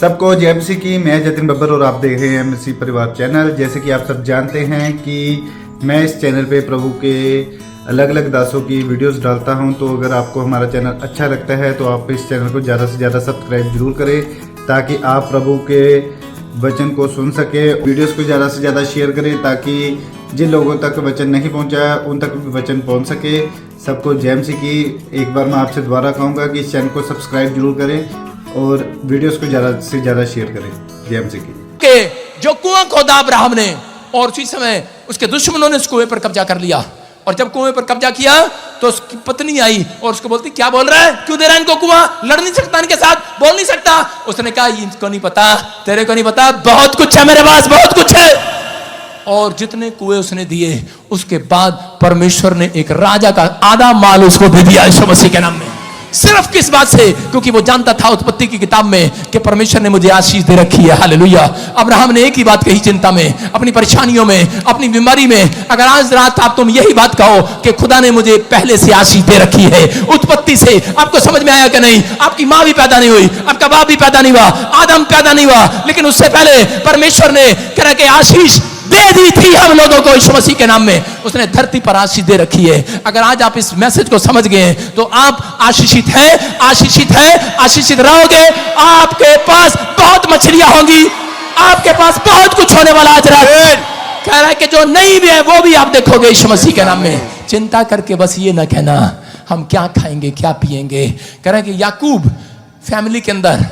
सबको जय मसीह की। मैं जतिन बब्बर और आप देख रहे हैं मसीह परिवार चैनल। जैसे कि आप सब जानते हैं कि मैं इस चैनल पे प्रभु के अलग अलग दासों की वीडियोस डालता हूं, तो अगर आपको हमारा चैनल अच्छा लगता है तो आप इस चैनल को ज़्यादा से ज़्यादा सब्सक्राइब जरूर करें, ताकि आप प्रभु के वचन को सुन सके। वीडियोस को ज़्यादा से ज़्यादा शेयर करें, ताकि जिन लोगों तक वचन नहीं पहुंचा उन तक भी वचन पहुंच सके। सबको जय मसीह की। एक बार मैं आपसे दोबारा कहूँगा कि इस चैनल को सब्सक्राइब जरूर करें और वीडियोस को ज़्यादा से ज़्यादा शेयर करें। जय मसीह की। के जो कुआं खोदा अब्राहम ने, और उसी समय उसके दुश्मनों ने उस कुएं पर कब्जा कर लिया। और जब कुएं पर कब्जा किया तो उसकी पत्नी आई और उसको बोलती, क्या बोल रहा है, क्यों दे रहा है इनको कुआं, लड़ नहीं सकता इनके साथ, बोल नहीं सकता। उसने कहा, इनको नहीं पता, तेरे को नहीं पता, बहुत कुछ है मेरे पास, बहुत कुछ है। और जितने कुएं उसने दिए, उसके बाद परमेश्वर ने एक राजा का आधा माल उसको दे दिया यीशु मसीह के नाम में। सिर्फ किस बात से? क्योंकि वो जानता था उत्पत्ति की किताब में कि परमेश्वर ने मुझे आशीष दे रखी है। हालेलुया। अब्राहम ने एक ही बात कही चिंता में, अपनी परेशानियों में, अपनी बीमारी में। अगर आज रात आप तुम यही बात कहो कि खुदा ने मुझे पहले से आशीष दे रखी है उत्पत्ति से, आपको समझ में आया कि नहीं? आपकी माँ भी पैदा नहीं हुई, आपका बाप भी पैदा नहीं हुआ, आदम पैदा नहीं हुआ, लेकिन उससे पहले परमेश्वर ने कह के आशीष दे दी थी हम लोगों को यीशु मसीह के नाम में। उसने धरती पर आशीष दे रखी है। अगर आज आप इस मैसेज को समझ गए तो आप आशीषित हैं, आशीषित हैं, आशीषित रहोगे। आपके पास बहुत मछलियां होंगी, आपके पास बहुत कुछ होने वाला आज रात। कह रहा है कि जो नहीं भी है वो भी आप देखोगे यीशु मसीह के नाम में। चिंता करके बस ये ना कहना हम क्या खाएंगे क्या पिएंगे। कह रहा है कि याकूब फैमिली के अंदर,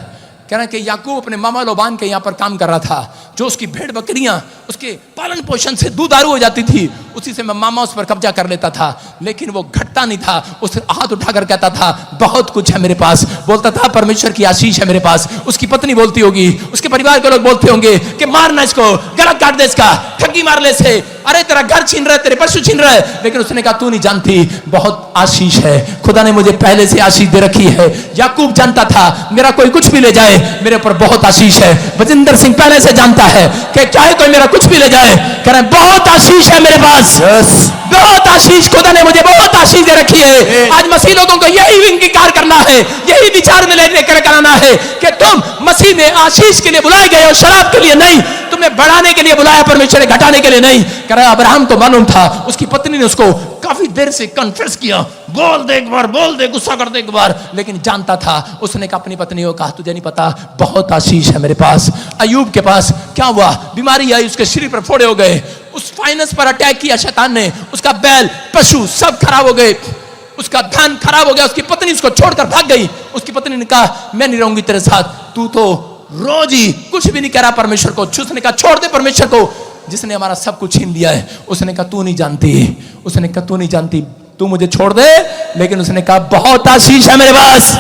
कह रहा है कि याकूब अपने मामा लोबान के यहाँ पर काम कर रहा था। जो उसकी भेड़ बकरियां उसके पालन पोषण से दूधारू हो जाती थी, उसी से मामा उस पर कब्जा कर लेता था। लेकिन वो घटता नहीं था, उस हाथ उठाकर कहता था, बहुत कुछ है मेरे पास। बोलता था परमेश्वर की आशीष है मेरे पास। उसकी पत्नी बोलती होगी, उसके परिवार के लोग बोलते होंगे कि मारना इसको, गला काट दे इसका, ठगी मार ले से, अरे तेरा घर छीन रहा है, तेरे पशु छीन रहा है। लेकिन उसने कहा, तू नहीं जानती, बहुत आशीष है, खुदा ने मुझे पहले से आशीष दे रखी है। याकूब जानता था मेरा कोई कुछ भी ले जाए मेरे ऊपर बहुत आशीष है। बजिंदर सिंह पहले से जानता है कि चाहे कोई मेरा कुछ भी ले जाए, कह रहे बहुत आशीष है मेरे पास। बहुत आशीष, खुदा ने मुझे बहुत आशीष दे रखी है। आज मसीह लोगों को यही इंकार करना है, यही विचार में लेकर कराना है कि तुम मसीह में आशीष के लिए बुलाए गए हो, शराब के लिए नहीं। तुम्हें बढ़ाने के लिए बुलाया परमेश्वर ने, घटाने के लिए नहीं। कह रहा है अब्राहम तो मालूम था, उसकी पत्नी ने उसको काफी देर से कन्फेस किया, बोल दे एक बार, बोल दे, गुस्सा कर दे एक बार। लेकिन जानता था, उसने कहा अपनी पत्नी को कहा, तुझे नहीं पता बहुत आशीष है मेरे पास। अय्यूब के पास क्या हुआ? बीमारी आई, उसके शरीर पर फोड़े हो गए, उस फाइनेंस पर अटैक किया शैतान ने, उसका बैल पशु सब खराब हो गए, उसका धन खराब हो गया। उसकी पत्नी उसको छोड़कर भाग गई। उसकी पत्नी ने कहा, मैं नहीं रहूंगी तेरे साथ, तू तो रोज ही कुछ भी नहीं कह रहा परमेश्वर को। उसने कहा, छोड़ दे परमेश्वर को जिसने हमारा सब कुछ छीन लिया है। उसने कहा, तू नहीं जानती, उसने कहा तू नहीं जानती, तू मुझे छोड़ दे। लेकिन उसने कहा बहुत आशीष है मेरे पास,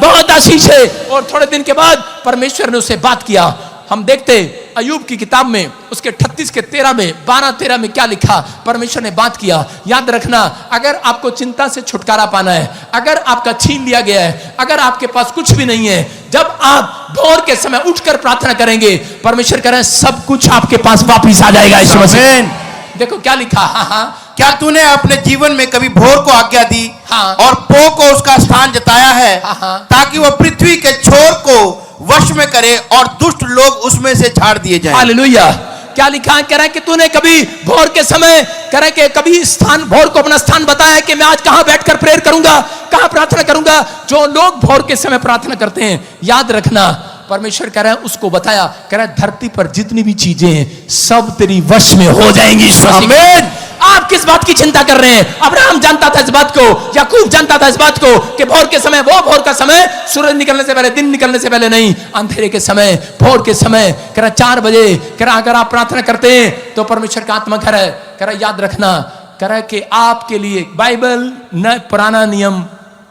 बहुत आशीष है। और थोड़े दिन के बाद परमेश्वर ने उससे बात किया। हम देखते अय्यूब की किताब में उसके 38 के 13 में 12-13 में क्या लिखा, परमेश्वर ने बात किया। याद रखना, अगर आपको चिंता से छुटकारा पाना है, अगर आपका छीन लिया गया है, अगर आपके पास कुछ भी नहीं है, जब आप भोर के समय उठकर प्रार्थना करेंगे, परमेश्वर कह रहे हैं सब कुछ आपके पास वापिस आ जाएगा यीशु मसीह। देखो क्या लिखा, हाँ, क्या तूने अपने जीवन में कभी भोर को आज्ञा दी, हाँ, और पो को उसका स्थान जताया है, हाँ, ताकि वह पृथ्वी के छोर को वश में करे और दुष्ट लोग उसमें से झाड़ दिए जाएं। हालेलुया। क्या लिखा है? कह रहा है कि तूने कभी भोर के समय, कह रहा है कि कभी स्थान, भोर को अपना स्थान बताया कि मैं आज कहां बैठकर प्रेयर करूंगा, कहां प्रार्थना करूंगा। जो लोग भोर के समय प्रार्थना करते हैं, याद रखना परमेश्वर कह रहा है उसको बताया, कह रहा है धरती पर जितनी भी चीजें हैं सब तेरी वश में हो जाएंगी। आमीन। आप किस बात की चिंता कर रहे हैं? अब्राहम जानता था इस बात को, याकूब जानता था इस बात को कि भोर के समय, वो भोर का समय सूरज निकलने से पहले, दिन निकलने से पहले नहीं, अंधेरे के समय, भोर के समय, कह रहा 4 बजे, कह रहा अगर आप प्रार्थना करते हैं तो परमेश्वर का आत्मा घर है। कह रहा याद रखना, कह रहा कि आपके लिए बाइबल न पुराना नियम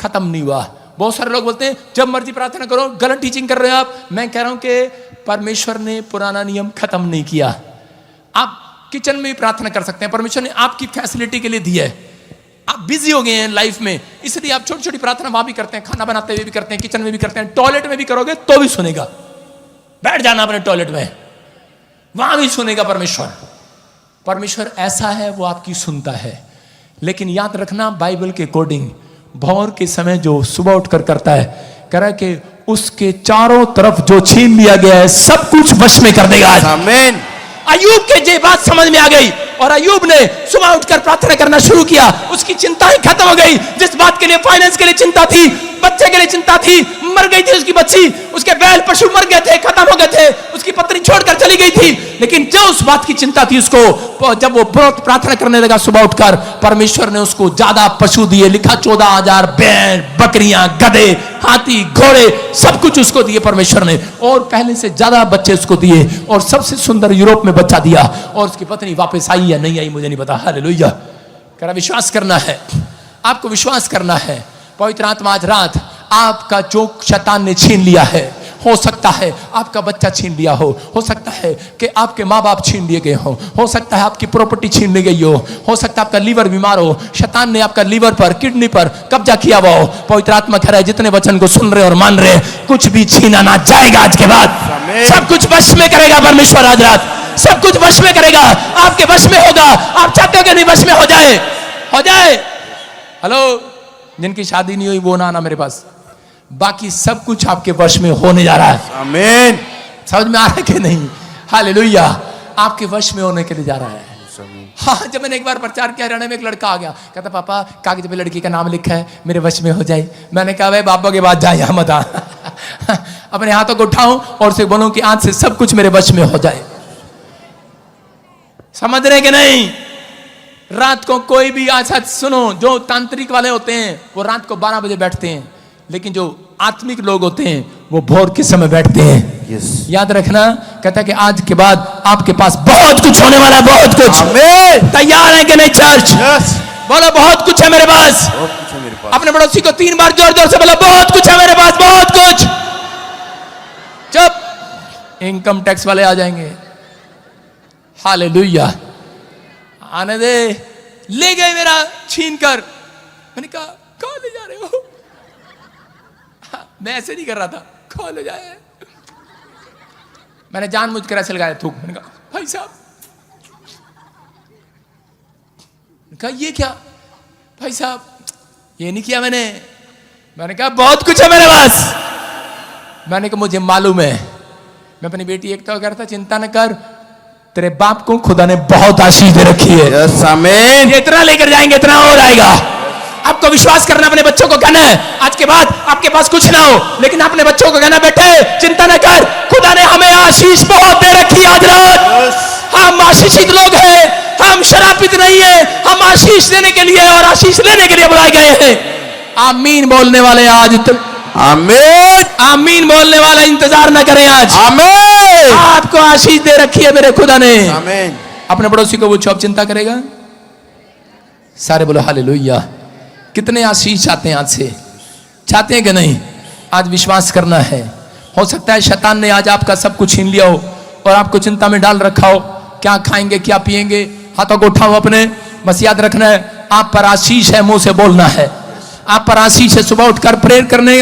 खत्म नहीं हुआ। बहुत सारे लोग बोलते हैं जब मर्जी प्रार्थना करो, गलत टीचिंग कर रहे हो आप। मैं कह रहा हूं कि परमेश्वर ने पुराना नियम खत्म नहीं किया। आप किचन में भी प्रार्थना कर सकते हैं, परमेश्वर ने आपकी फैसिलिटी के लिए दी है। आप बिजी हो गए हैं लाइफ में, इसलिए आप छोटी छोटी प्रार्थना वहां भी करते हैं, खाना बनाते हुए भी करते हैं, किचन में भी करते हैं, टॉयलेट में भी करोगे तो भी सुनेगा। बैठ जाना अपने टॉयलेट में, वहां भी सुनेगा परमेश्वर। परमेश्वर ऐसा है, वो आपकी सुनता है। लेकिन याद रखना, बाइबल के अकॉर्डिंग भोर के समय जो सुबह उठकर करता है, कह रहा है कि उसके चारों तरफ जो छीन लिया गया है सब कुछ वश में कर देगा आज। आमीन। अय्यूब के ये बात समझ में आ गई और अय्यूब ने सुबह उठकर प्रार्थना करना शुरू किया। उसकी चिंताएं खत्म हो गई। जिस बात के लिए फाइनेंस के लिए चिंता थी, बच्चे के लिए चिंता थी, मर गई थी उसकी बच्ची, उसके बैल पशु मर गए थे, खत्म हो गए थे, उसकी पत्नी छोड़कर चली गई थी, लेकिन जो उस बात की चिंता थी उसको, जब वो बहुत प्रार्थना करने लगा सुबह उठकर, परमेश्वर ने उसको ज्यादा पशु दिए। लिखा 14,000 बैल, बकरियां, गधे, हाथी, घोड़े, सब कुछ उसको दिए परमेश्वर ने, और पहले से ज्यादा बच्चे उसको दिए, और सबसे सुंदर यूरोप में बच्चा दिया। और उसकी पत्नी वापस आई या नहीं आई मुझे नहीं पता। हालेलुया। कह रहा विश्वास करना है, आपको विश्वास करना है। पवित्र आत्मा आज रात आपका जो शैतान ने छीन लिया है, हो सकता है आपका बच्चा छीन लिया हो सकता है कि आपके माँ बाप छीन लिए गए हो सकता है आपकी प्रॉपर्टी छीन ली गई हो सकता है आपका लीवर बीमार हो, शैतान ने आपका लीवर पर, किडनी पर कब्जा किया हुआ हो। पवित्र आत्मा कह रहा है जितने वचन को सुन रहे और मान रहे, कुछ भी छीना ना जाएगा आज के बाद। सब कुछ वश में करेगा परमेश्वर आज रात, सब कुछ वश में करेगा, आपके वश में होगा। आप चाहते हो कि नहीं वश में हो जाए? हेलो, जिनकी शादी नहीं हुई वो ना आना मेरे पास, बाकी सब कुछ आपके वश में होने जा रहा है। आमीन। समझ में आ रहा है कि नहीं? हालेलुया। आपके वश में होने के लिए जा रहा है। हाँ, जब मैंने एक बार प्रचार किया हरियाणा में, एक लड़का आ गया, कहता पापा कागज पे लड़की का नाम लिखा है, मेरे वश में हो जाए। मैंने कहा भाई बाबा के बाद जाए, मत आ। अपने हाथों को उठाऊं और उसे बोलूं कि आज से सब कुछ मेरे वश में हो जाए। समझ रहे कि नहीं? रात को कोई भी, अच्छा सुनो, जो तांत्रिक वाले होते हैं वो रात को 12 बजे बैठते हैं, लेकिन जो आत्मिक लोग होते हैं वो भोर के समय बैठते हैं। याद रखना, कहता है कि आज के बाद आपके पास बहुत कुछ होने वाला है, बहुत कुछ। तैयार है कि नहीं चर्च? बोलो बहुत कुछ है मेरे पास। अपने पड़ोसी को 3 बार जोर जोर से बोलो बहुत कुछ है मेरे पास, बहुत कुछ। चुप, इनकम टैक्स वाले आ जाएंगे। हालेलुया। आने दे। ले गए मेरा छीन कर। मैंने कहा कहाँ ले जा रहे हो? मैं ऐसे नहीं कर रहा था, कहाँ ले जाए? मैंने जानबूझकर ऐसे लगाया थूक। मैंने कहा भाई साहब, कहा ये क्या भाई साहब, ये नहीं किया मैंने कहा बहुत कुछ है मेरे पास। मैंने कहा मुझे मालूम है। मैं अपनी बेटी एक तो करता, चिंता न कर, तेरे बाप को खुदा ने बहुत आशीष दे रखी है। यस, आमीन। इतना लेकर जाएंगे, इतना हो जाएगा। आपको विश्वास करना, अपने बच्चों को कहना है आज के बाद आपके पास कुछ ना हो, लेकिन अपने बच्चों को कहना बेटे चिंता न कर, खुदा ने हमें आशीष बहुत दे रखी है। आज रात हम आशीषित लोग हैं, हम शराबित नहीं है, हम आशीष देने के लिए और आशीष लेने के लिए बुलाए गए हैं। आमीन बोलने वाले आज आमीन। आमीन बोलने वाला इंतजार न करें। आज आमीन। आपको आशीष दे रखी है मेरे खुदा ने। आमीन। अपने पड़ोसी को पूछो अब चिंता करेगा? सारे बोलो हालेलुया। कितने आशीष चाहते हैं आज से? चाहते हैं कि नहीं? आज विश्वास करना है। हो सकता है शैतान ने आज आपका सब कुछ छीन लिया हो और आपको चिंता में डाल रखा हो, क्या खाएंगे क्या पिएंगे। हाथों को उठाओ अपने, बस याद रखना है आप पर आशीष है, मुंह से बोलना है आप पर आशीष है। सुबह उठकर प्रेयर करने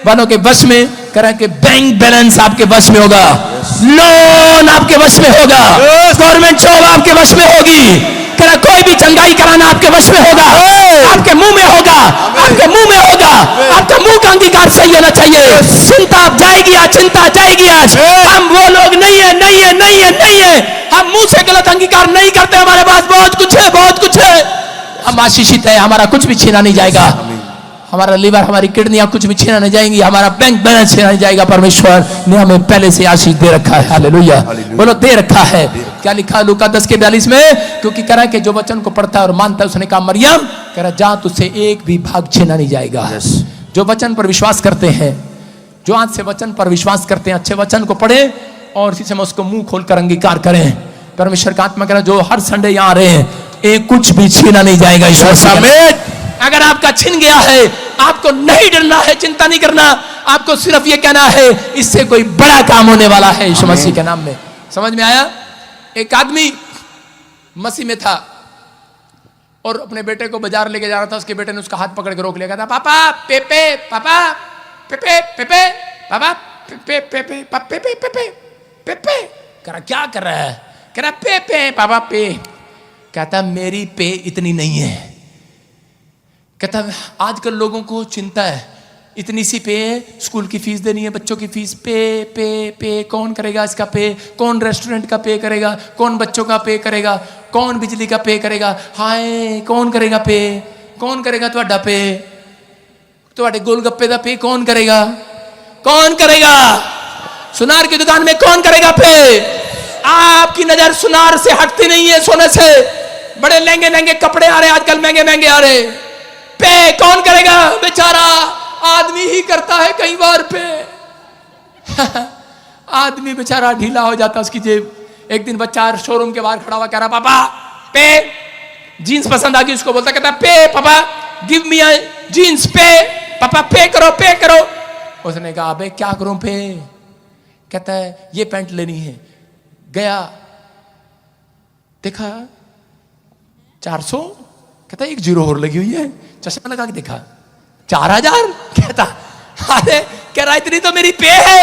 वालों के वश में करें कि बैंक बैलेंस आपके वश में होगा, लोन आपके वश में होगा, गवर्नमेंट जॉब आपके वश में होगी, कोई भी चंगाई कराना आपके वश में होगा, आपके मुंह में होगा, आपके मुंह में होगा। आपका मुंह का अंगीकार सही होना चाहिए। चिंता जाएगी आज, चिंता जाएगी आज। हम वो लोग नहीं है, नहीं है, नहीं है, नहीं है। हम मुंह से गलत अंगीकार नहीं करते। हमारे पास बहुत कुछ है, बहुत कुछ है। हम आशीषित है, हमारा कुछ भी छीना नहीं जाएगा। हमारा लीवर, हमारी किडनियां कुछ भी छीना नहीं जाएंगी, हमारा बैंक बैलेंस छीना नहीं जाएगा। परमेश्वर ने हमें पहले से आशीष दे रखा है। हालेलुया। बोलो दे रखा है। क्या लिखा है लूका 10:42 में? क्योंकि कह रहा है कि जो वचन को पढ़ता है और मानता है, उसने कहा मरियम, कह रहा जा तुझसे एक भी भाग छीना नहीं जाएगा। जो वचन पर विश्वास करते हैं, जो आज से वचन पर विश्वास करते हैं, अच्छे वचन को पढ़े और इसी समय उसको मुंह खोलकर अंगीकार करें। परमेश्वर का आत्मा कह रहा जो हर संडे यहाँ आ रहे हैं, एक कुछ भी छीना नहीं जाएगा। ईश्वर समेत अगर आपका छिन गया है, आपको नहीं डरना है, चिंता नहीं करना। आपको सिर्फ ये कहना है इससे कोई बड़ा काम होने वाला है यीशु मसीह के नाम में। समझ में आया? एक आदमी मसीह में था और अपने बेटे को बाजार लेके जा रहा था। उसके बेटे ने उसका हाथ पकड़ के रोक लिया। कहता पापा पेपे, पापा पेपे, पेपे, पापा पेपे, पेपे, पेपे, पेपे, पेपे। कह रहा क्या कर रहा है? कह रहा पेपे पापा पे। कहता मेरी पे इतनी नहीं है। कहता आजकल लोगों को चिंता है, इतनी सी पे स्कूल की फीस देनी है, बच्चों की फीस पे पे पे, कौन करेगा इसका पे? कौन रेस्टोरेंट का पे करेगा? कौन बच्चों का पे करेगा? कौन बिजली का पे करेगा? हाय कौन करेगा पे? कौन करेगा ਤੁਹਾਡਾ पे? ਤੁਹਾਡੇ गोलगप्पे का पे कौन करेगा? कौन करेगा? सुनार की दुकान में कौन करेगा पे? आपकी नजर सुनार से हटती नहीं है, सोने से। बड़े लहंगे लहंगे कपड़े आ रहे आजकल, महंगे महंगे आ रहे, पे कौन करेगा? बेचारा आदमी ही करता है कई बार पे। आदमी बेचारा ढीला हो जाता उसकी जेब। एक दिन बच्चा शोरूम के बाहर खड़ा हुआ कह रहा पापा पे, जीन्स पसंद आ गई उसको, बोलता कहता पे पापा गिव मी अ जीन्स, पे पापा पे करो पे करो। उसने कहा अबे क्या करूं पे? कहता है ये पैंट लेनी है। गया देखा 400, कहता एक जीरो और लगी हुई है। चश्मा लगा के देखा 4000। कहता अरे कह रहा इतनी तो मेरी पे है,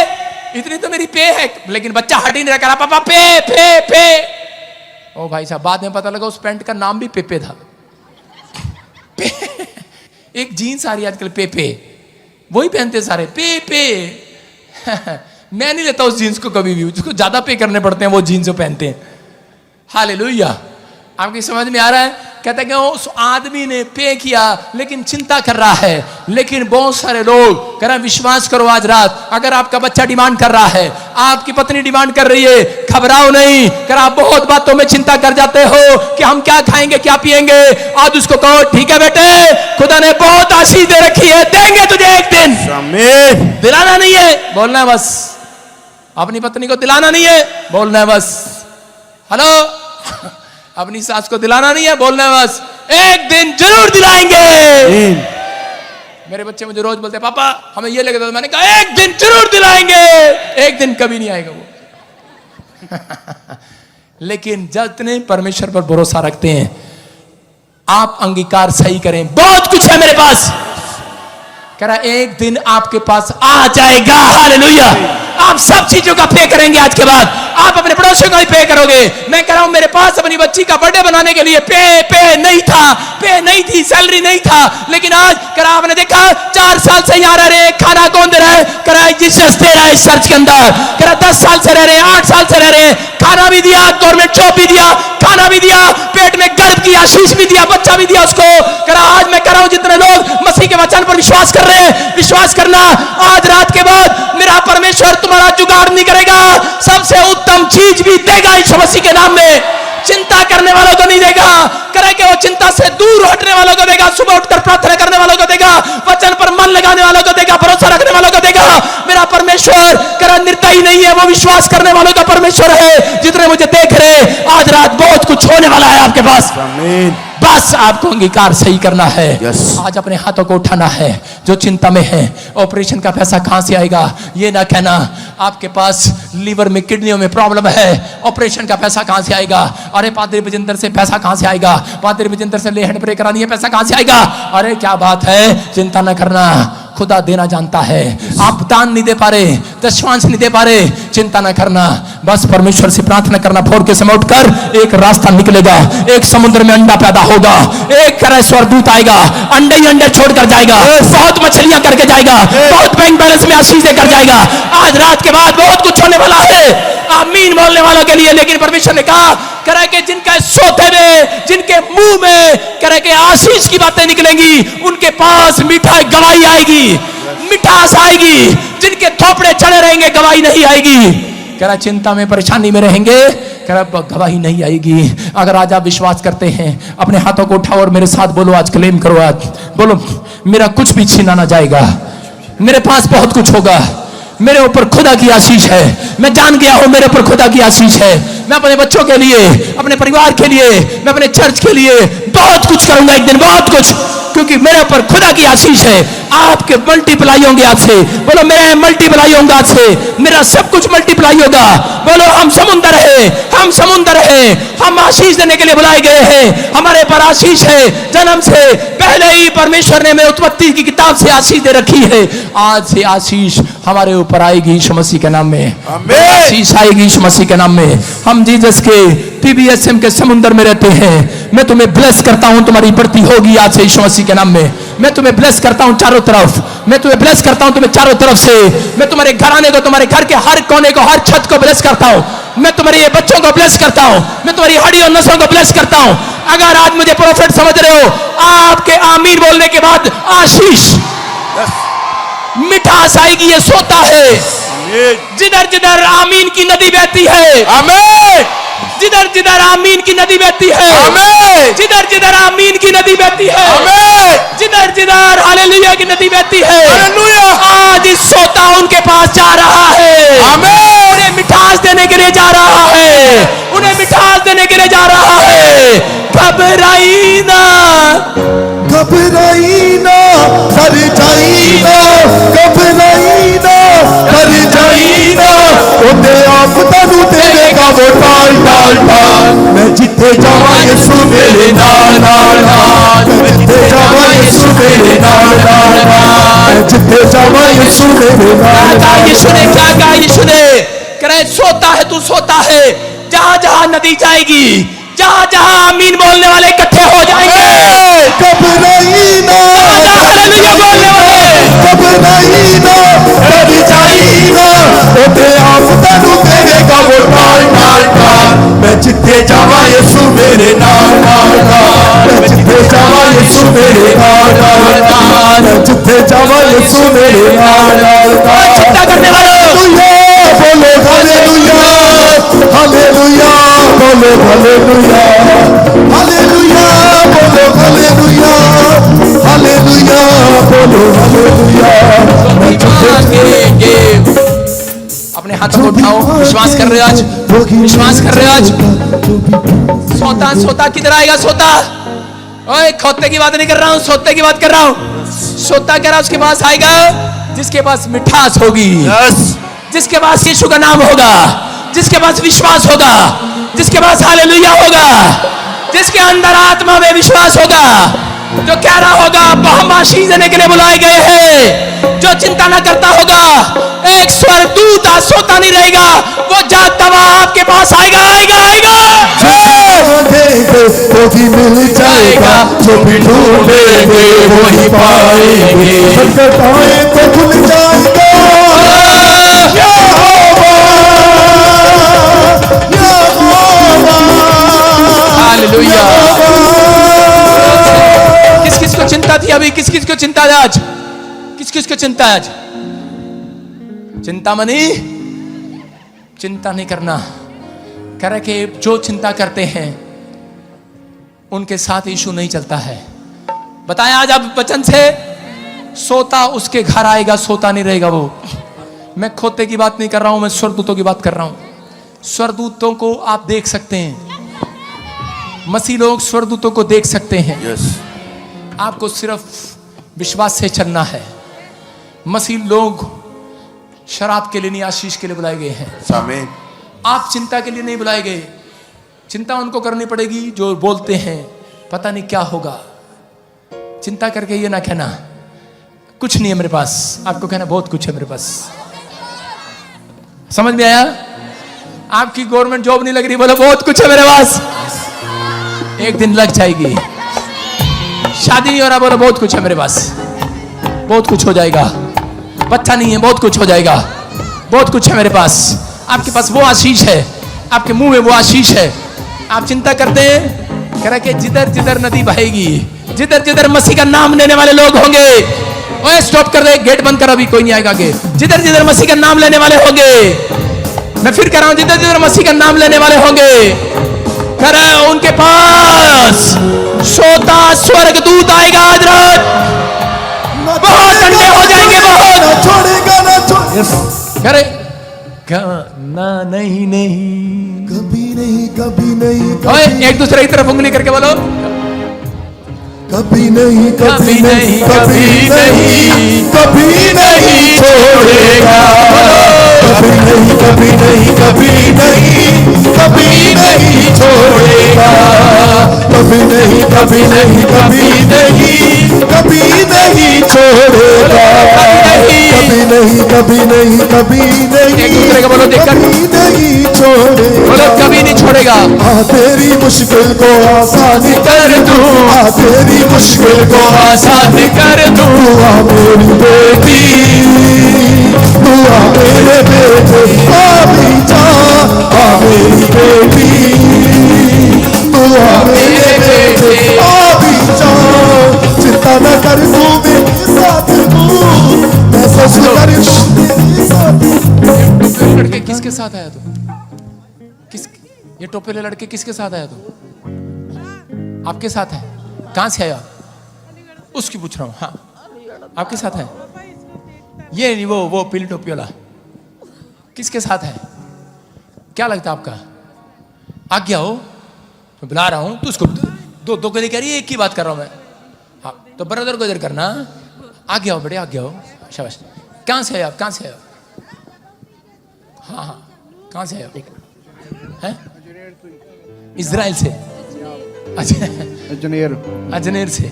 इतनी तो मेरी पे है। लेकिन बच्चा हट ही नहीं रहा, पापा पे पे पे। ओ भाई साहब बाद में पता लगा उस पैंट का नाम भी पेपे था। पे। एक जीन्स आ रही है आजकल पेपे, वही पहनते सारे पे पे। मैं नहीं लेता उस जीन्स को कभी भी, उसको ज्यादा पे करने पड़ते हैं वो जीन्स जो पहनते हैं। हालेलुया। आपकी समझ में आ रहा है? कहते हैं कि उस आदमी ने पे किया लेकिन चिंता कर रहा है। लेकिन बहुत सारे लोग कह रहे हैं विश्वास करो आज रात, अगर आपका बच्चा डिमांड कर रहा है, आपकी पत्नी डिमांड कर रही है, घबराओ नहीं। कर आप बहुत बातों में चिंता कर जाते हो कि हम क्या खाएंगे क्या पिएंगे। आज उसको कहो ठीक है बेटे, खुदा ने बहुत आशीष दे रखी है, देंगे तुझे एक दिन। दिलाना नहीं है, बोलना है बस। अपनी पत्नी को दिलाना नहीं है, बोलना है बस। हेलो, अपनी सास को दिलाना नहीं है, बोलना है बस एक दिन जरूर दिलाएंगे। मेरे बच्चे मुझे रोज बोलते पापा हमें ये लेके दो, मैंने कहा एक दिन जरूर दिलाएंगे। एक दिन कभी नहीं आएगा वो। लेकिन जितने परमेश्वर पर भरोसा रखते हैं, आप अंगीकार सही करें, बहुत कुछ है मेरे पास। कह रहा एक दिन आपके पास आ जाएगा। हालेलुया। आप सब चीजों का पे करेंगे आज के बाद, आप अपने पड़ोसियों का भी पे करोगे। मैं कह रहा हूं मेरे पास अपनी बच्ची का बर्थडे बनाने के लिए पे नहीं था, पे नहीं थी, सैलरी नहीं था। लेकिन आज कह रहा आपने देखा 4 साल से यहाँ रह रहे, खाना कौन दे रहा है? कह रहा जीसस दे रहा है चर्च के अंदर। कह रहा 10 साल से रह रहे, 8 साल से रह रहे, खाना भी दिया, गवर्नमेंट जॉब भी दिया, खाना भी दिया, पेट में गर्भ की आशीष भी दिया, बच्चा भी दिया उसको। कह रहा आज मैं कह रहा हूं जितने लोग मसीह के वचन पर विश्वास कर रहे हैं, विश्वास करना आज रात के बाद मेरा परमेश्वर तुम्हारा जुगाड़ नहीं करेगा, सबसे उत्तम चीज भी देगा यीशु मसीह के नाम में। चिंता करने वालों को नहीं देगा, करेंगे वो चिंता से दूर हटने वालों को देगा, सुबह उठकर प्रार्थना करने वालों को देगा, वचन पर मन लगाने वालों को देगा, भरोसा रखने वालों को देगा। मेरा परमेश्वर करा निर्दयी नहीं है, वो विश्वास करने वालों का परमेश्वर है। जितने मुझे देख रहे, आज रात बहुत कुछ होने वाला है आपके पास। बस आपको अंगीकार सही करना है। आज अपने हाथों को उठाना है। जो चिंता में है, ऑपरेशन का पैसा कहां से आएगा ये ना कहना। आपके पास लीवर में, किडनियों में प्रॉब्लम है, ऑपरेशन का पैसा कहां से आएगा? अरे पादरी बजिंदर से पैसा कहां से आएगा? पादरी बजिंदर से लेहन प्रे करानी है, पैसा कहां से आएगा? अरे क्या बात है, चिंता ना करना, खुदा देना जानता है। आप दान नहीं दे पा रहे, दशमांश नहीं दे पा रहे, चिंता ना करना, बस परमेश्वर से प्रार्थना करना। भोर के समय उठकर एक रास्ता निकलेगा, एक समुद्र में अंडा पैदा होगा, एक तरह स्वर्गदूत आएगा, अंडे ही अंडे छोड़कर जाएगा, बहुत मछलियां करके जाएगा, बहुत बैंक बैलेंस में आशीष देकर जाएगा। आज रात के बाद बहुत कुछ होने वाला है आमीन बोलने वालों के लिए। लेकिन परमेश्वर ने कहा करे कि जिनका सोते में, जिनके मुंह में करे कि आशीष की बातें निकलेंगी, उनके पास मीठा गवाही आएगी, मिठास आएगी। जिनके थोपड़े चढ़े रहेंगे, गवाही नहीं आएगी। कह रहा चिंता में, परेशानी में रहेंगे, कह रहा गवाही नहीं आएगी। अगर आज आप विश्वास करते हैं, अपने हाथों को उठाओ और मेरे साथ बोलो, आज क्लेम करो, आज बोलो मेरा कुछ भी छीना ना जाएगा, मेरे पास बहुत कुछ होगा, मेरे ऊपर खुदा की आशीष है। मैं जान गया हूं मेरे ऊपर खुदा की आशीष है। मैं अपने बच्चों के लिए, अपने परिवार के लिए, मैं अपने चर्च के लिए बहुत कुछ करूंगा एक दिन, बहुत कुछ, क्योंकि मेरे ऊपर खुदा की आशीष है। आपके मल्टीप्लाई होंगे आज से, बोलो मेरा मल्टीप्लाई होगा आज से, मेरा सब कुछ मल्टीप्लाई होगा। बोलो हम समुंदर है, हम समुंदर है, हम आशीष देने के लिए बुलाए गए हैं, हमारे पर आशीष है। जन्म से पहले ही परमेश्वर ने हमें उत्पत्ति की किताब से आशीष दे रखी है। आज से आशीष हमारे ऊपर आएगी यीशु मसीह के नाम में, आशीष आएगी यीशु मसीह के नाम में। हम जीसस के PBSM के समुंदर में रहते हैं। मैं तुम्हें ब्लेस करता हूं, तुम्हारी बढ़ती होगी आज से यीशु मसीह के नाम में। मैं तुम्हें ब्लेस करता हूं चारों तरफ, मैं तुम्हें ब्लेस करता हूं तुम्हें चारों तरफ से, मैं तुम्हारे घराने को, तुम्हारे घर के हर कोने को, हर छत को ब्लेस करता हूं, मैं तुम्हारे ये बच्चों को ब्लेस करता हूं, मैं तुम्हारी हड्डी और नसों को ब्लेस करता हूं। अगर आज मुझे प्रोफेट समझ रहे हो, आपके आमीन बोलने के बाद आशीष, मिठास आएगी। ये सोता है, जिधर जिधर आमीन की नदी बहती है, आमीन, जिधर जिधर आमीन की नदी बहती है, आमीन, जिधर जिधर आमीन की नदी बहती है, आमीन, जिधर जिधर हालेलुया की नदी बहती है, हालेलुया, आज इस सोता उनके पास जा रहा है, आमीन, उन्हें मिठास देने के लिए जा रहा है, उन्हें मिठास देने के लिए जा रहा है। घबराई ना, घबराई ना, कर जाई ना, घबराई ना, कर जाई ना, ओते आप तनु देगा वो टाल टाल टाल। मैं जिथे जावा यीशु मेरे नाल नाल नाल, मैं जिथे जावा यीशु मेरे नाल नाल नाल, मैं जिथे जावा यीशु मेरे नाल नाल। यीशु ने क्या कहा? यीशु ने करे सोता है, तू सोता है, जहां जहां नदी जाएगी, जहां जहां आमीन बोलने वाले इकट्ठे हो जाएंगे। घबराई ना, हालेलुया बोलने वाले, घबराई ना, कर जाई ना, ओते आप तनु देगा वो टाल टाल टाल। मैं जिथे जावा यीशु मेरे नाल नाल नाल, मैं जिथे जावा यीशु मेरे नाल नाल नाल, मैं जिथे जावा यीशु मेरे नाल नाल नाल। चिंता करने वालों, बोलो हालेलुया, हालेलुया, बोलो हालेलुया, हालेलुया, बोलो हालेलुया, हालेलुया, बोलो हालेलुया। अपने हाथों को उठाओ, विश्वास कर रहे हो आज, विश्वास कर रहे हो आज। सोता सोता किधर आएगा? सोता, ओए खोते की बात नहीं कर रहा हूं, सोते की बात कर रहा हूं। सोता कह रहा उसके पास आएगा जिसके पास मिठास होगी, जिसके पास यीशु का नाम होगा, जिसके पास विश्वास होगा, जिसके पास हालेलुया होगा, जिसके अंदर आत्मा में विश्वास होगा, जो कह रहा होगा हम आशीष देने के लिए बुलाए गए हैं, जो चिंता ना करता होगा। एक स्वर्गदूत आज सोता नहीं रहेगा, वो जागता हुआ आपके पास आएगा, आएगा, आएगा। वो भी मिल जाएगा, जो भी ढूंढेंगे वो ही पाएंगे, पाए तो खुल जाएगा। हालेलुया। किस किस को चिंता थी अभी? किस किस को चिंता है आज? किस किस को चिंता है आज? चिंता मनी, चिंता नहीं करना। कह रहे कि जो चिंता करते हैं उनके साथ यीशु नहीं चलता है। बताया आज आप वचन से, सोता उसके घर आएगा, सोता नहीं रहेगा वो। मैं खोते की बात नहीं कर रहा हूं, मैं स्वर्गदूतों की बात कर रहा हूं। स्वर्गदूतों को आप देख सकते हैं, मसीह लोग स्वर्गदूतों को देख सकते हैं। आपको सिर्फ विश्वास से चलना है। मसीह लोग शराब के लिए नहीं, आशीष के लिए बुलाए गए हैं। आमीन। आप चिंता के लिए नहीं बुलाए गए। चिंता उनको करनी पड़ेगी जो बोलते हैं पता नहीं क्या होगा। चिंता करके ये ना कहना कुछ नहीं है मेरे पास, आपको कहना बहुत कुछ है मेरे पास। समझ में आया? आपकी गवर्नमेंट जॉब नहीं लग रही, बोलो बहुत कुछ है मेरे पास, एक दिन लग जाएगी। शादी नहीं हो रहा, बोलो बहुत कुछ है मेरे पास, बहुत कुछ हो जाएगा। बच्चा नहीं है, बहुत कुछ हो जाएगा, बहुत कुछ है मेरे पास। आपके पास वो आशीष है, आपके मुंह में वो आशीष है। आप चिंता करते हैं, कह रहा कि जिधर जिधर नदी बहेगी, जिधर जिधर मसीह का नाम लेने वाले लोग होंगे, ओए स्टॉप कर दे, गेट बंद कर, अभी कोई नहीं आएगा आगे। जिधर जिधर मसीह का नाम लेने वाले होंगे, मैं फिर कह रहा हूं, जिधर जिधर मसीह का नाम लेने वाले होंगे, कह रहा है उनके पास सोता स्वर्गदूत आएगा आज रात। बहुत ठंडे हो जाएंगे, बहुत छोड़ेगा ना छोड़। करे ना, नहीं नहीं, कभी नहीं, कभी नहीं, ओए एक दूसरे की तरफ उंगली करके बोलो, कभी नहीं, कभी नहीं, कभी नहीं, कभी नहीं छोड़ेगा। कभी नहीं, कभी नहीं, कभी नहीं, कभी नहीं छोड़ेगा। कभी नहीं, कभी नहीं, कभी नहीं, कभी नहीं छोड़ेगा। कभी नहीं कभी नहीं कभी नहीं एक दूसरे को बोलो देखकर, कभी नहीं छोड़ेगा, बोलो कभी नहीं छोड़ेगा। आ तेरी मुश्किल को आसान कर दूं, आ तेरी मुश्किल को आसान कर दूं। तू आ मेरी बेटी, तू आ मेरे बेटे, आ भी जा, आ मेरी बेटी, तू आ मेरे बेटे, आ भी जा। चिंता न कर तू मेरे साथ हूँ, मैं सोच कर मेरे साथ ये लड़के किसके साथ आया तू? किस ये टोपे लड़के किसके साथ आया तू? आपके साथ है? कहां से आया? उसकी पूछ रहा हूं। हाँ, आपके साथ है? ये नहीं, वो पीली टोपी वाला किसके साथ है? क्या लगता है आपका? आज्ञा हो, मैं बुला रहा हूं, तू उसको दो को नहीं कह रही, एक ही बात कर रहा हूं मैं। हाँ, तो ब्रदर को इधर करना। आज्ञा हो बेटे, आज्ञा हो, शाबाश। कहां से है आप? कहां से है? हाँ हाँ, कहां से है? हैं? इजराइल से? अच्छा, अजनेर से,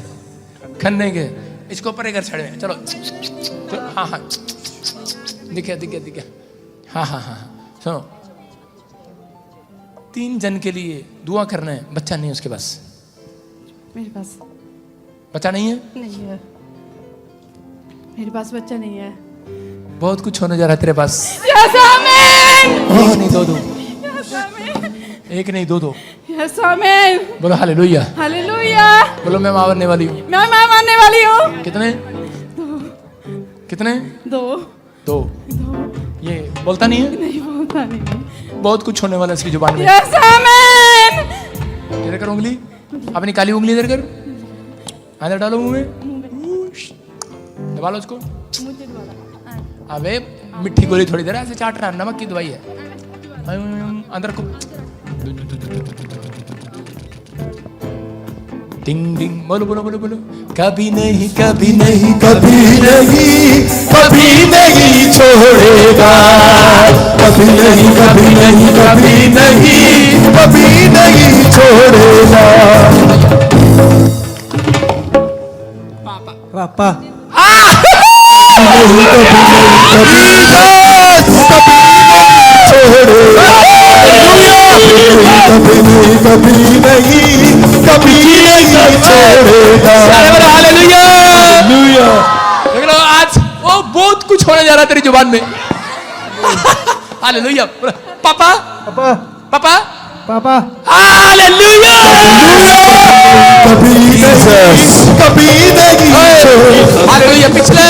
खन्ने के। इसको परे कर छड़े, चलो। हाँ हाँ, दिखे। हाँ हाँ हाँ, सुनो, 3 जन के लिए दुआ करना है। बच्चा नहीं है उसके पास? मेरे पास बच्चा नहीं है? नहीं है, मेरे पास बच्चा नहीं है। बहुत कुछ होने जा रहा है तेरे पास। यस आमीन, एक नहीं, दो। यस आमीन, एक नहीं, दो। यस आमीन, बोलो हालेलुया। हालेलुया। बोलो मैं मारने वाली हूँ। मैं मारने वाली हूँ। कितने? कितने? 2 ये बोलता नहीं है? नहीं बोलता नहीं। बहुत कुछ होने वाला है इसकी जुबान में। यस आमीन। इधर कर उंगली, अपनी काली उंगली इधर कर, अंदर डालो मुंह में, दबा लो उसको। मुझे दोबारा। अबे मिट्टी गोली थोड़ी देर ऐसे चाट रहा, नमक की दवाई है। अंदर को डिंग डिंग, बोलो। कभी नहीं कभी नहीं कभी नहीं कभी नहीं छोड़ेगा, कभी नहीं कभी नहीं कभी नहीं कभी नहीं छोड़ेगा। पापा कभी नहीं कभी नहीं छोड़ेगा। हालेलुया। देख लो आज वो बहुत कुछ होने जा रहा है तेरी जुबान में। हालेलुया। पापा पापा पापा, हालेलुया। कभी नहीं हालेलुया। पिछले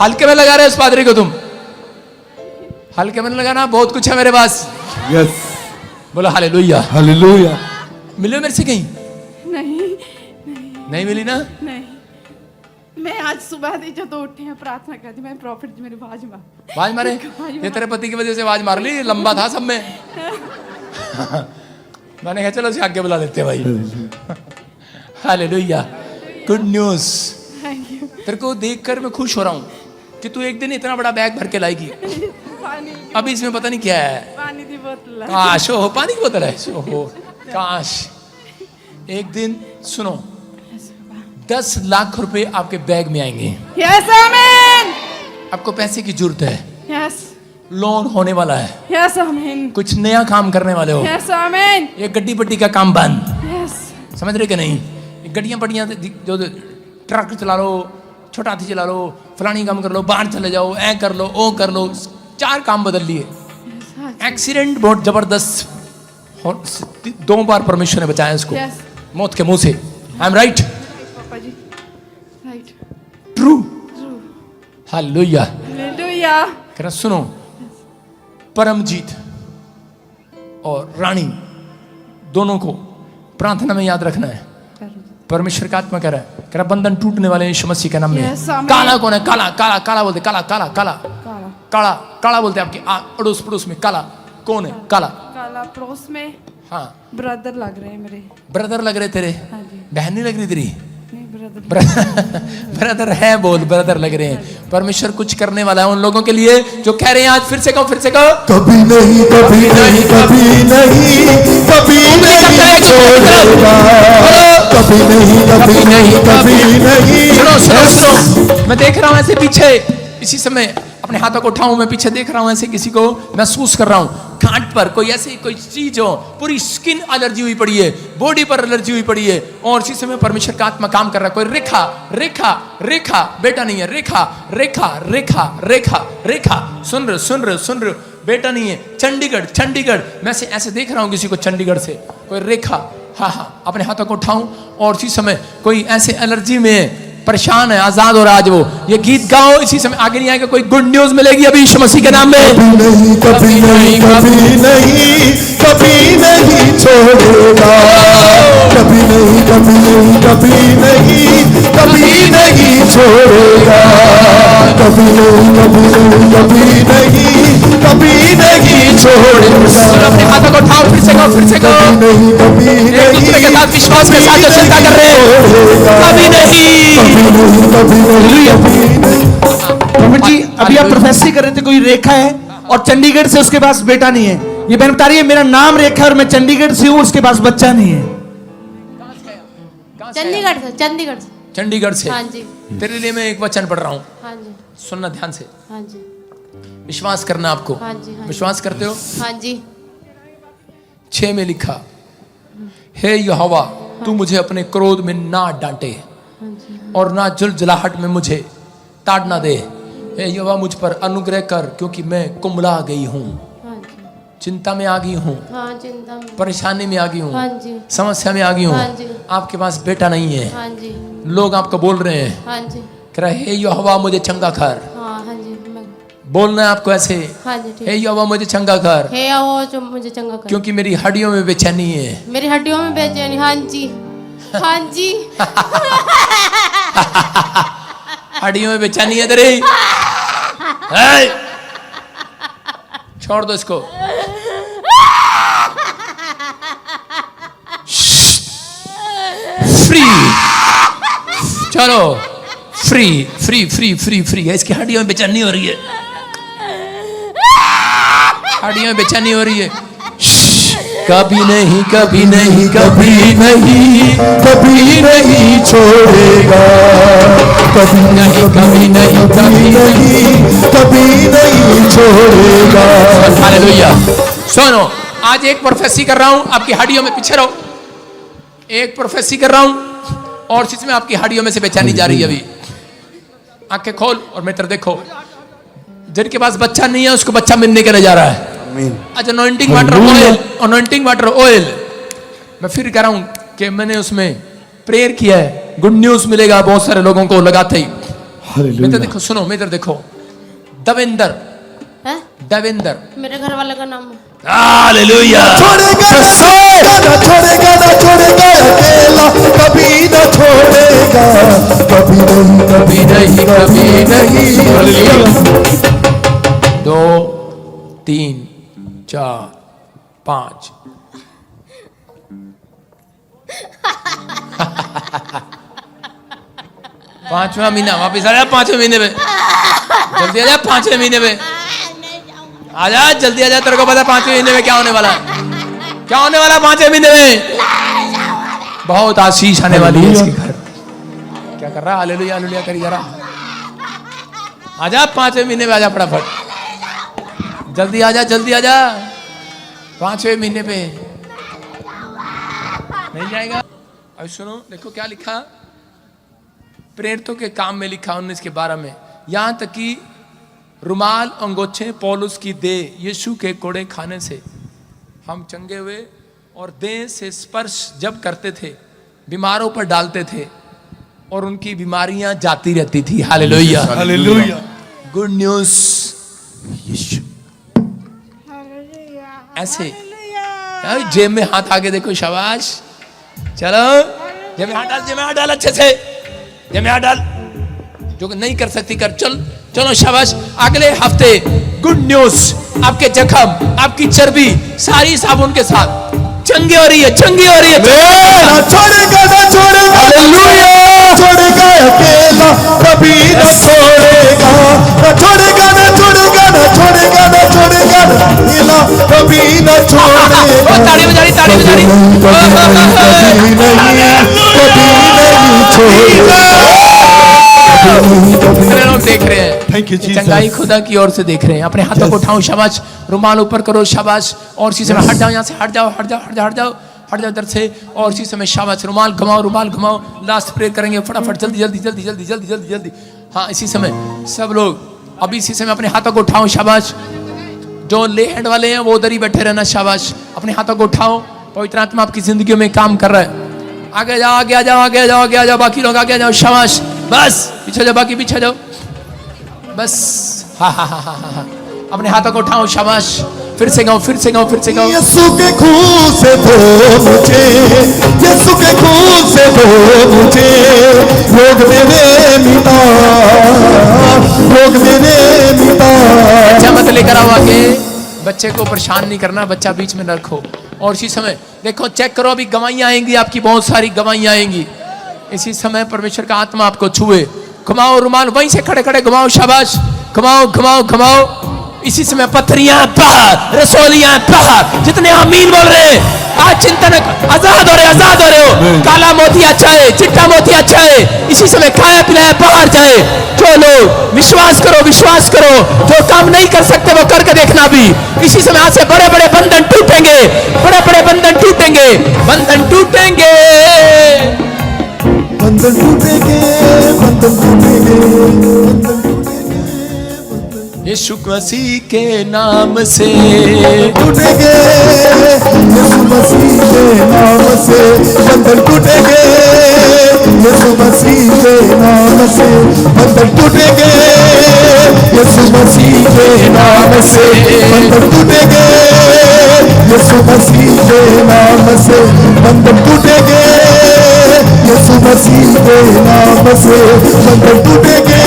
हल्के में लगा रहे उस पादरी को, तुम हल्के में लगाना, बहुत कुछ है मेरे पास। यस, बोलो हालेलुया। हालेलुया। मिले मेरे से कहीं? नहीं मिली ना? नहीं, मैं आज सुबह से जब उठे हैं प्रार्थना करती, मैं प्रॉफिट जी मेरे आवाज मारे। ये तेरे पति की वजह से आवाज मार ली, लंबा था सब में। मैंने कहा चलो उसे आगे बुला लेते हैं भाई। हालेलुया। Good news. तेरे को देखकर मैं खुश हो रहा हूँ कि तू एक दिन इतना बड़ा बैग भर के लाएगी। अभी इसमें पता नहीं क्या है। पानी की बोतल। काश हो, पानी की बोतल है। हो काश एक दिन, सुनो, 10 लाख रुपए आपके बैग में आएंगे। यस आमीन। आपको पैसे की जरूरत है। यस, लोन होने वाला है। यस आमीन। कुछ नया काम करने वाले हो। यस आमीन। ये गड्डी पट्टी का काम बंद। यस, समझ रहे कि नहीं? गड्डियां पट्टियां जो ट्रक चला लो, छोटा हाथी चला लो, फलानी काम कर लो, बाहर चले जाओ, ऐ कर लो, ओ कर लो, 4 काम बदल लिए। एक्सीडेंट बहुत जबरदस्त, 2 बार परमेश्वर ने बचाया इसको Yes. मौत के मुंह से। I am right? पापा जी राइट। ट्रू। हालेलुया। हालेलुया। कह सुनो, परमजीत और रानी दोनों को प्रार्थना में याद रखना है। परमेश्वर का आत्मा कह रहा है, कह रहा बंधन टूटने वाले यीशु मसीह के नाम में। Yes, amen. काला कौन है? काला काला काला बोलते, काला काला काला काला काला काला बोलते आपके अड़ोस पड़ोस में। काला कौन है? काला। काला पड़ोस में हाँ, ब्रदर लग रहे हैं मेरे। ब्रदर लग रहे तेरे? हाँ जी। बहन नहीं लग रही तेरी? नहीं ब्रदर। ब्रदर है, बोल ब्रदर लग रहे हैं। परमेश्वर कुछ करने वाला है उन लोगों के लिए जो कह रहे हैं आज। फिर से कहो, फिर से कहो। कभी नहीं कभी नहीं कभी नहीं कभी नहीं छोड़ेगा, कभी नहीं कभी नहीं कभी नहीं। सुनो सुनो सुनो, मैं देख रहा हूं ऐसे पीछे इसी समय अपने हाथों को उठाऊं, मैं पीछे देख रहा हूं, ऐसे किसी को महसूस कर रहा हूं गांठ पर कोई ऐसी कोई चीज हो, पूरी स्किन एलर्जी हुई पड़ी है, बॉडी पर एलर्जी हुई पड़ी है, और इसी समय परमेश्वर का आत्मा काम कर रहा है। कोई रेखा रेखा रेखा, बेटा नहीं है, रेखा रेखा रेखा रेखा रेखा, सुन रहे बेटा नहीं है, चंडीगढ़ चंडीगढ़, मैं से ऐसे देख रहा हूं किसी को चंडीगढ़ से, कोई रेखा, हाँ, अपने हाथों को उठाऊं, और इसी समय कोई ऐसे एलर्जी में परेशान है, आजाद हो रहा आज वो, ये गीत गाओ, इसी समय आगे नहीं आएगा, कोई गुड न्यूज मिलेगी अभी यीशु मसीह के नाम में। कभी नहीं छोड़ेगा, कभी नहीं छोड़ेगा, कभी नहीं छोड़ेगा, अपने हाथों को उठाओ, फिर से गाओ, एक दूसरे के साथ विश्वास के साथ जो चिंता कर रहे हैं, कभी नहीं। प्रॉफिट जी, अभी आप प्रोफेसी कर रहे थे, कोई रेखा है और चंडीगढ़ से उसके पास बेटा नहीं है, ये बहन बता रही है मेरा नाम रेखा और मैं चंडीगढ़ से हूँ, उसके पास बच्चा नहीं है। चंडीगढ़ से। हाँ जी। तेरे लिए मैं एक वचन पढ़ रहा हूँ, हाँ जी। सुनना ध्यान से। हाँ जी। विश्वास करना आपको। हाँ जी, हाँ जी। विश्वास करते हो? हाँ जी। 6 में लिखा, हे यहोवा तू मुझे अपने क्रोध में ना डांटे और ना जुलजुलाहट में मुझे ताड़ ना दे। हे यहोवा मुझ पर अनुग्रह कर, क्योंकि मैं कुंबला गई हूँ, हाँ जी। चिंता में आ गई हूँ, हाँ, चिंता में, परेशानी में आ गई हूँ, हाँ जी। समस्या में आ गई हूँ। हाँ जी। आपके पास बेटा नहीं है, हाँ जी। लोग आपको बोल रहे हैं, हाँ जी। कह रहे हे यहोवा मुझे चंगा कर। हाँ, हाँ जी। बोलना है आपको ऐसे, हाँ जी, ठीक। हे यहोवा मुझे चंगा कर, हे यहोवा जो मुझे चंगा कर, क्योंकि मेरी हड्डियों में बेचैनी है। मेरी हड्डियों में बेचैनी। हाँ जी, हाँ जी। हड्डियों में बेचैनी है तेरी, छोड़ दो इसको। फ्री, चलो free free free free free है। इसकी हड्डियों में बेचैनी हो रही है, हड्डियों में बेचैनी हो रही है। कभी नहीं कभी नहीं कभी नहीं कभी नहीं छोड़ेगा, कभी नहीं कभी नहीं कभी नहीं कभी नहीं छोड़ेगा। हालेलुया। सुनो, आज एक प्रोफेसी कर रहा हूं, आपकी हड्डियों में, पीछे रहो, एक प्रोफेसी कर रहा हूं और इसमें आपकी हड्डियों में से बेचैनी जा रही है। अभी आंखें खोल और मित्र देखो, जिनके पास बच्चा नहीं है उसको बच्चा मिलने के लिए जा रहा है। अच्छा, anointing water oil, anointing water oil, मैं फिर कह रहा हूं कि मैंने उसमें प्रेयर किया है, गुड न्यूज मिलेगा बहुत सारे लोगों को लगाते ही। मित्र देखो, सुनो मित्र देखो, देवेंद्र, है? देवेंद्र मेरे घर वाले का नाम है। हालेलुया। छोड़ेगा ना छोड़ेगा ना छोड़ेगा अकेला, कभी ना छोड़ेगा, कभी नहीं कभी नहीं। 2 3 4 5 5वां महीना वापिस आ जा, 5वें महीने में जल्दी आ जा, 5वें महीने में आ जा, जल्दी आ जा। तेरे को पता 5वें महीने में क्या होने वाला है, क्या होने वाला है 5वें महीने में? बहुत आशीष आने वाली है इसके घर। क्या कर रहा है? हालेलुया हालेलुया करी जा रहा। आ जा, 5वें महीने में आ जा, फटाफट जल्दी आ जा, जल्दी आ जा। 5वें महीने पे नहीं जाएगा। अब सुनो, देखो क्या लिखा, प्रेरितों के काम में लिखा 19 के 12 में, यहां तक कि रुमाल अंगोछे पौलुस की देह यीशु के कोड़े खाने से हम चंगे हुए, और देह से स्पर्श जब करते थे बीमारों पर डालते थे और उनकी बीमारियां जाती रहती थी। Hallelujah hallelujah. गुड न्यूज यीशु। ऐसे जेब में हाथ आगे देखो, शाबाश, चलो जेब में हाथ डाल, जेब में हाथ डाल, अच्छे से जेब में हाथ डाल, जो नहीं कर सकती कर, चल चलो शाबाश। अगले हफ्ते गुड न्यूज, आपके जख्म, आपकी चर्बी सारी साबुन के साथ चंगी हो रही है, चंगी हो रही है। ना छोड़ेगा ना छोड़ेगा, हालेलुया, छोड़ेगा अकेला, कभी ना छोड़ेगा, ना छोड़ेगा ना छोड़ेगा ना छोड़ेगा ना छोड़ेगा अकेला, कभी ना छोड़ेगा। ताड़ी बजा रही, ताड़ी बजा रही। कभी नहीं छोड़ेगा। लोग देख रहे हैं। Thank you, ये Jesus. चंगाई खुदा की ओर से देख रहे हैं। अपने हाथों को उठाओ, शाबाश। रुमाल ऊपर करो, शाबाश। और इसी समय हट जाओ यहाँ से, हट जाओ, हट जाओ, हट जाओ, हट जाओ, हट जाओ इधर से। और इसी समय शाबाश, रुमाल घुमाओ, रुमाल घुमाओ। लास्ट प्रेयर करेंगे फटाफट, जल्दी जल्दी जल्दी जल्दी जल्दी जल्दी जल्दी। हाँ, इसी समय सब लोग अभी इसी समय अपने हाथों को उठाओ, शाबाश। जो ले हैंड वाले हैं वो उधर ही बैठे रहना, शाबाश। अपने हाथों को उठाओ, पवित्र आत्मा आपकी जिंदगियों में काम कर रहा है। आगे जाओ, आगे आ जाओ, आगे आ जाओ, आगे आ जाओ। बाकी लोग आगे आ जाओ, शाबाश। बस पीछे जाओ, बाकी पीछे जाओ, बस। हा हा हा हा हा। अपने हाथों को उठाओ, शाबाश। फिर से गाओ, फिर से गाओ, फिर से गाओ। यीशु के खून से धो मुझे, यीशु के खून से धो मुझे, रोग मेरे मिटा, रोग मेरे मिटा। बच्चा मत लेकर आओ आगे, बच्चे को परेशान नहीं करना, बच्चा बीच में न रखो। और इसी समय देखो, चेक करो, अभी गवाहियां आएंगी, आपकी बहुत सारी गवाहियां आएंगी। इसी समय परमेश्वर का आत्मा आपको छुए। घुमाओ रुमाल, वहीं से खड़े खड़े घुमाओ, शाबाश। घुमाओ घुमाओ घुमाओ। इसी समय पत्थरियां बाहर, रसोलियां बाहर। जितने आमीन बोल रहे हैं, आज चिंतन आजाद हो रहे, आजाद हो रहे हो। काला मोती अच्छा है, चिट्टा मोती अच्छा है। इसी समय खाया पिलाया बाहर जाए। जो लोग विश्वास करो, विश्वास करो, जो काम नहीं कर सकते वो करके देखना भी। इसी समय आज से बड़े बड़े बंधन टूटेंगे, बड़े बड़े बंधन टूटेंगे, बंधन टूटेंगे, बंधन टूटेंगे, बंधन टूटेंगे, बंधन टूटेंगे। यीशु मसीह के नाम से टूटेंगे, यीशु मसीह के नाम से बंधन टूटेंगे, यीशु मसीह के नाम से बंधन टूटेंगे, यीशु मसीह के नाम से बंधन टूटेंगे, यीशु मसीह के नाम से बंधन टूटेंगे, यीशु मसीह के नाम से बंधन टूटेंगे।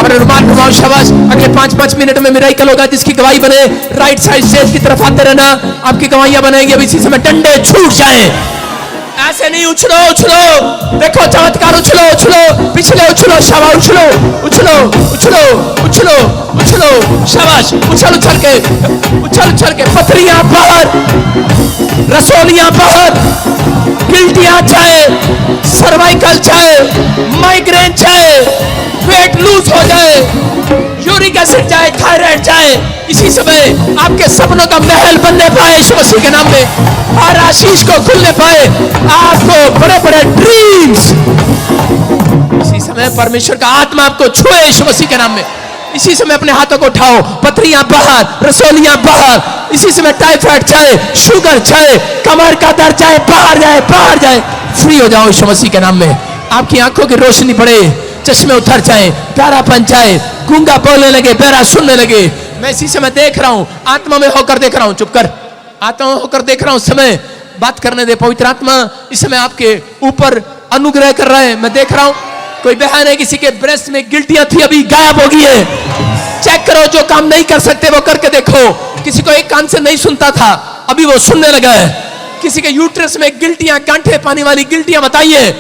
अपने रुमाल घुमाओ, शाबाश। अगले 5-5 मिनट में मिराकल होगा, जिसकी गवाही बने राइट साइड स्टेज की तरफ आते रहना, आपकी गवाहियां बनेंगी। अभी इसी समय डंडे छूट जाए, ऐसे नहीं उछलो उछलो। देखो चमत्कार, उछलो उछलो, पिछले उछलो, शाबाश। उछलो उछलो उछलो उछलो उछलो, शाबाश। उछल उछल के, उछल उछल के। पथरियां बाहर, रसोलियां बाहर, गिल्टियां चाहे, सर्वाइकल चाहे, माइग्रेन चाहे, वेट लूज हो जाए, यूरिक एसिड जाए, थायराइड जाए, इसी समय आपके सपनों का महल बनने पाए यीशु मसीह के नाम में। और आशीष को खुलने पाए, आपको बड़े बड़े ड्रीम्स। इसी समय परमेश्वर का आत्मा आपको छुए यीशु मसीह के नाम में। इसी समय अपने हाथों को उठाओ, पथरियां बाहर, रसोलियां बाहर। इसी समय टाइफाइड चाहे, शुगर चाहे, कमर का दर्द चाहे, बाहर जाए, बाहर जाए। फ्री हो जाओ यीशु मसीह के नाम में। आपकी आंखों की रोशनी बढ़े, चश्मे उतर जाए, प्यारापन जाए, गूंगा बोलने लगे, बहरा सुनने लगे। मैं इसी समय देख रहा हूं, आत्मा में होकर देख रहा हूं। चुप कर, आत्मा में होकर देख रहा हूं। समय बात करने दे। पवित्र आत्मा इस समय आपके ऊपर अनुग्रह कर रहा है। मैं देख रहा हूं, कोई बहन है, किसी के ब्रेस्ट में गिल्टियां थी, अभी गायब हो गई है। चेक करो, जो काम नहीं कर सकते वो करके देखो। किसी को एक कान से नहीं सुनता था, अभी वो सुनने लगा है। किसी के यूट्रस में गिल्टियां, गांठे पानी वाली गिल्टियां बताइए।